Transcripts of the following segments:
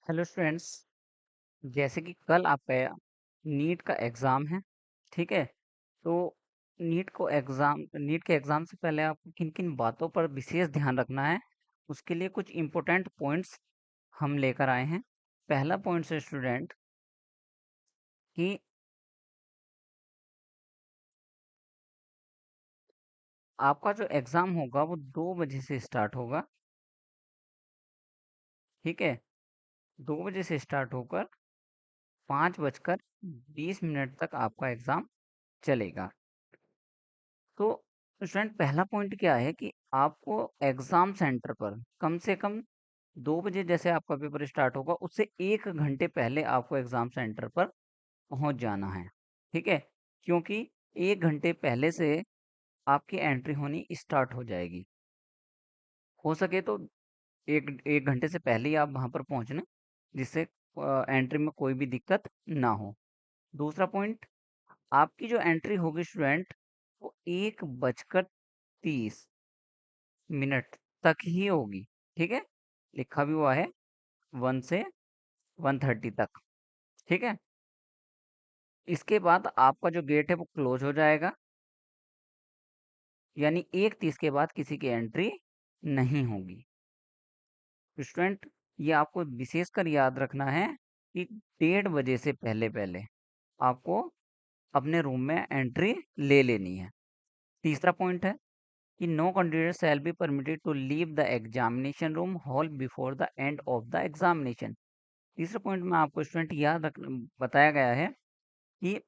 Hello students. जैसे कि कल आपका नीट का एग्ज़ाम है। ठीक है। तो नीट के एग्ज़ाम से पहले आपको किन किन बातों पर विशेष ध्यान रखना है, उसके लिए कुछ इम्पोर्टेंट पॉइंट्स हम लेकर आए हैं। पहला पॉइंट है स्टूडेंट कि आपका जो एग्ज़ाम होगा वो 2 बजे से स्टार्ट होगा। ठीक है। 2 बजे से स्टार्ट होकर 5:20 तक आपका एग्ज़ाम चलेगा। तो स्टूडेंट पहला पॉइंट क्या है कि आपको एग्जाम सेंटर पर कम से कम 2 बजे जैसे आपका पेपर स्टार्ट होगा उससे 1 घंटे पहले आपको एग्जाम सेंटर पर पहुंच जाना है। ठीक है। क्योंकि 1 घंटे पहले से आपकी एंट्री होनी स्टार्ट हो जाएगी। हो सके तो एक एक घंटे से पहले ही आप वहां पर पहुंचना, जिससे एंट्री में कोई भी दिक्कत ना हो। दूसरा पॉइंट, आपकी जो एंट्री होगी स्टूडेंट वो 1:30 तक ही होगी। ठीक है। लिखा भी हुआ है 1 से 1:30 तक। ठीक है। इसके बाद आपका जो गेट है वो क्लोज हो जाएगा, यानी 1:30 के बाद किसी की एंट्री नहीं होगी। स्टूडेंट, ये आपको विशेषकर याद रखना है कि 1:30 बजे से पहले पहले आपको अपने रूम में एंट्री ले लेनी है। तीसरा पॉइंट है कि no candidate shall be permitted to leave the examination room hall before the end of the examination. तीसरा पॉइंट में आपको स्टूडेंट याद रख बताया गया है कि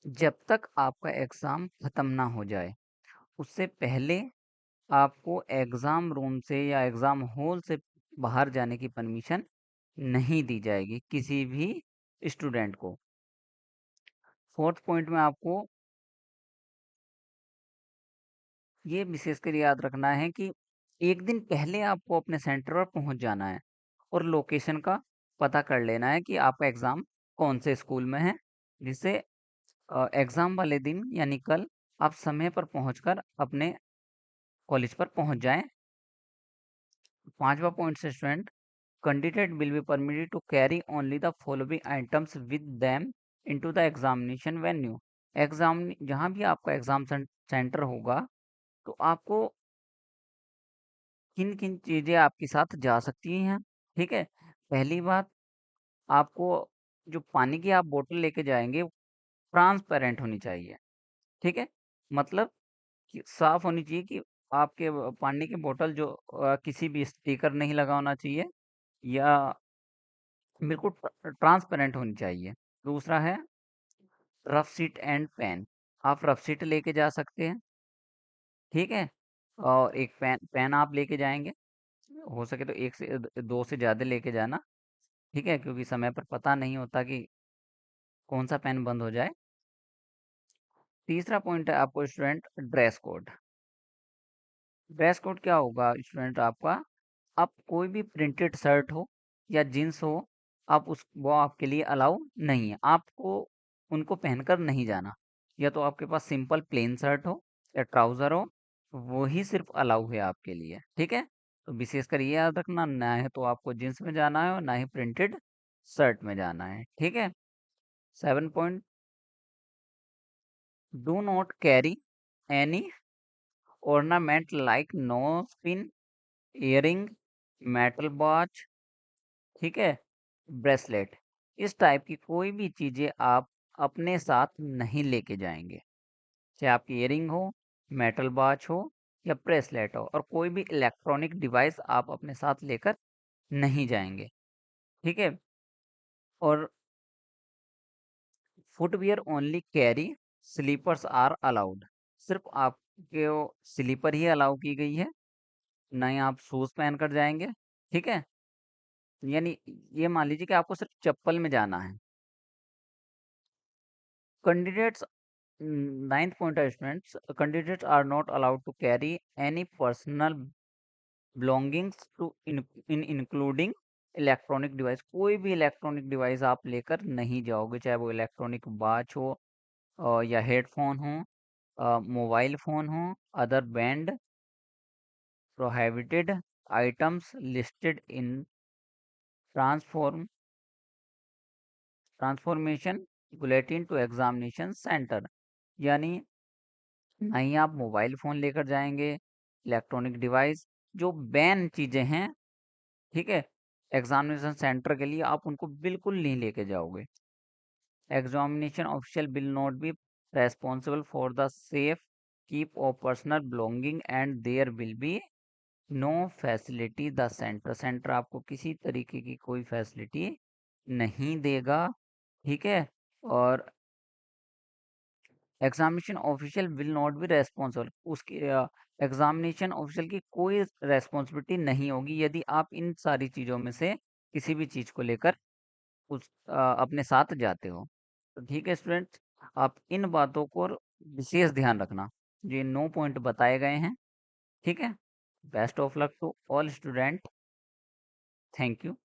जब तक आपका एग्जाम खत्म ना हो जाए उससे पहले आपको एग्जाम रूम से या एग्जाम हॉल से बाहर जाने की परमिशन नहीं दी जाएगी किसी भी स्टूडेंट को। फोर्थ पॉइंट में आपको ये विशेषकर याद रखना है कि एक दिन पहले आपको अपने सेंटर पर पहुंच जाना है और लोकेशन का पता कर लेना है कि आपका एग्ज़ाम कौन से स्कूल में है, जिससे एग्ज़ाम वाले दिन यानी कल आप समय पर पहुंचकर अपने कॉलेज पर पहुंच जाएं। पांचवा पॉइंट से student, candidate will be permitted to carry only the following items with them into the examination venue. Exam जहां भी आपका एग्जाम सेंटर होगा तो आपको किन किन चीज़ें आपके साथ जा सकती हैं। ठीक है। पहली बात, आपको जो पानी की आप बोतल लेके जाएंगे ट्रांसपेरेंट होनी चाहिए। ठीक है। मतलब कि साफ होनी चाहिए कि आपके पानी की बोतल जो किसी भी स्टिकर नहीं लगा होना चाहिए या बिल्कुल ट्रांसपेरेंट होनी चाहिए। दूसरा है रफ शीट एंड पेन। आप रफ शीट लेके जा सकते हैं। ठीक है। और एक पेन पेन आप लेके जाएंगे। हो सके तो एक से दो से ज़्यादा लेके जाना। ठीक है, क्योंकि समय पर पता नहीं होता कि कौन सा पेन बंद हो जाए। तीसरा पॉइंट है आपको student dress code. Dress code क्या होगा स्टूडेंट आपका, आप कोई भी प्रिंटेड शर्ट हो या जीन्स हो, आप उस वो आपके लिए अलाउ नहीं है। आपको उनको पहनकर नहीं जाना। या तो आपके पास सिंपल प्लेन शर्ट हो या ट्राउजर हो, वो ही सिर्फ अलाउ है आपके लिए। ठीक है। तो विशेषकर ये याद रखना, ना है तो आपको जींस में जाना है और ना ही प्रिंटेड शर्ट में जाना है। ठीक है। 7 point, do not carry any ornament like nose pin, earring, metal watch, ठीक है, ब्रेसलेट। इस टाइप की कोई भी चीजें आप अपने साथ नहीं लेके जाएंगे, चाहे आपकी इयरिंग हो, मेटल वॉच हो या ब्रेसलेट हो। और कोई भी इलेक्ट्रॉनिक डिवाइस आप अपने साथ लेकर नहीं जाएंगे। ठीक है। और footwear only carry, slippers are allowed. सिर्फ आपके स्लीपर ही अलाउ की गई है, ना ही आप शूज पहन कर जाएंगे। ठीक है। यानी ये मान लीजिए कि आपको सिर्फ चप्पल में जाना है। कैंडिडेट्स, नाइन्थ पॉइंट है students, candidates are not allowed to carry any personal belongings to in including electronic device. कोई भी इलेक्ट्रॉनिक डिवाइस आप लेकर नहीं जाओगे, चाहे वो इलेक्ट्रॉनिक वॉच हो या हेडफोन हो, मोबाइल फोन हो, other band prohibited items listed in transform transformation bulletin to examination centre, यानी ना ही आप मोबाइल फ़ोन लेकर जाएंगे, इलेक्ट्रॉनिक डिवाइस जो बैन चीज़ें हैं, ठीक है, एग्जामिनेशन सेंटर के लिए आप उनको बिल्कुल नहीं लेके जाओगे। Examination official will not be responsible for the safe keep of personal belonging and there will be no facility the centre, centre आपको किसी तरीके की कोई फैसिलिटी नहीं देगा, ठीक है। और examination official will not be responsible, उसकी एग्जामिनेशन ऑफिशियल की कोई रेस्पॉन्सिबिलिटी नहीं होगी यदि आप इन सारी चीज़ों में से किसी भी चीज़ को लेकर अपने साथ जाते हो। तो ठीक है स्टूडेंट्स, आप इन बातों को विशेष ध्यान रखना, जो 9 पॉइंट बताए गए हैं, ठीक है। Best of luck to all student, thank you.